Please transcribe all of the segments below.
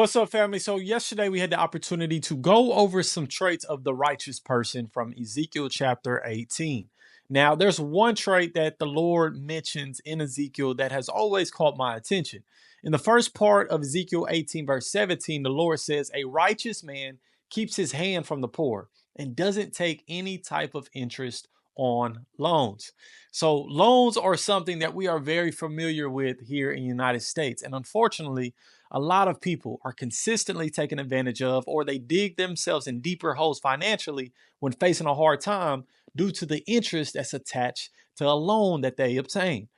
What's up, family? So yesterday we had the opportunity to go over some traits of the righteous person from Ezekiel chapter 18. Now, there's one trait that the Lord mentions in Ezekiel that has always caught my attention. In the first part of Ezekiel 18, verse 17, the Lord says, "A righteous man keeps his hand from the poor and doesn't take any type of interest on loans." So loans are something that we are very familiar with here in the United States. And unfortunately, a lot of people are consistently taken advantage of, or they dig themselves in deeper holes financially when facing a hard time due to the interest that's attached to a loan that they obtain.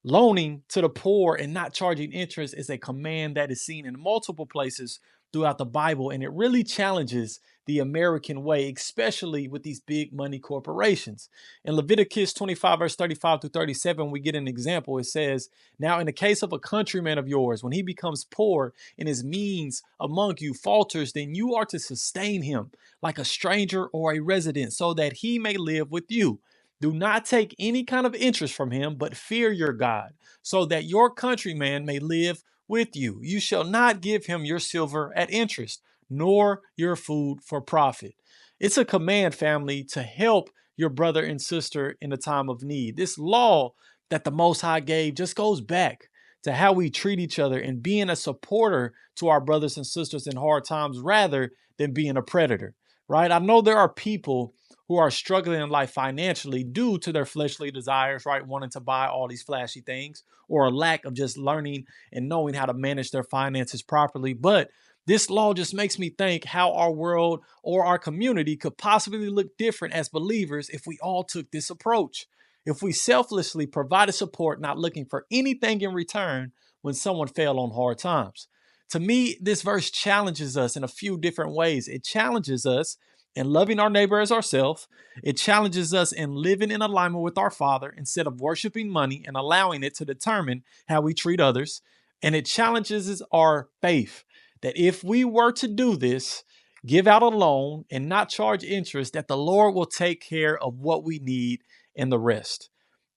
Loaning to the poor and not charging interest is a command that is seen in multiple places throughout the Bible, and it really challenges the American way, especially with these big money corporations. In Leviticus 25, verse 35 through 37, we get an example. It says, "Now, in the case of a countryman of yours, when he becomes poor and his means among you falters, then you are to sustain him like a stranger or a resident, so that he may live with you. Do not take any kind of interest from him, but fear your God, so that your countryman may live with you. You shall not give him your silver at interest, nor your food for profit." It's a command, family, to help your brother and sister in a time of need. This law that the Most High gave just goes back to how we treat each other and being a supporter to our brothers and sisters in hard times rather than being a predator, right? I know there are people who are struggling in life financially due to their fleshly desires, right? Wanting to buy all these flashy things, or a lack of just learning and knowing how to manage their finances properly. But this law just makes me think how our world or our community could possibly look different as believers if we all took this approach. If we selflessly provided support, not looking for anything in return when someone fell on hard times. To me, this verse challenges us in a few different ways. It challenges us in loving our neighbor as ourselves. It challenges us in living in alignment with our Father instead of worshiping money and allowing it to determine how we treat others. And it challenges our faith that if we were to do this, give out a loan and not charge interest, that the Lord will take care of what we need and the rest.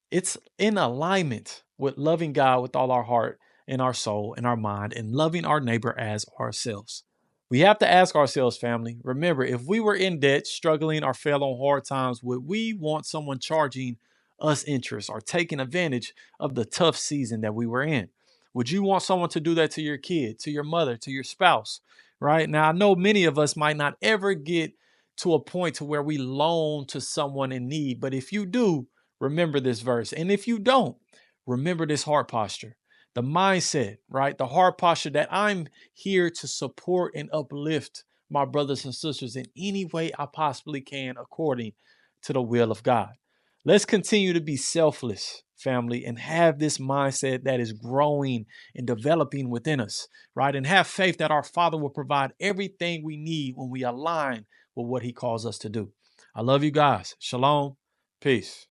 It's in alignment with loving God with all our heart and our soul and our mind, and loving our neighbor as ourselves. We have to ask ourselves, family, remember, if we were in debt, struggling, or fell on hard times, would we want someone charging us interest or taking advantage of the tough season that we were in? Would you want someone to do that to your kid, to your mother, to your spouse? Right now, I know many of us might not ever get to a point to where we loan to someone in need, but if you do, remember this verse. And if you don't, remember this heart posture, the mindset, right? The heart posture that I'm here to support and uplift my brothers and sisters in any way I possibly can according to the will of God. Let's continue to be selfless, family, and have this mindset that is growing and developing within us, right? And have faith that our Father will provide everything we need when we align with what He calls us to do. I love you guys. Shalom. Peace.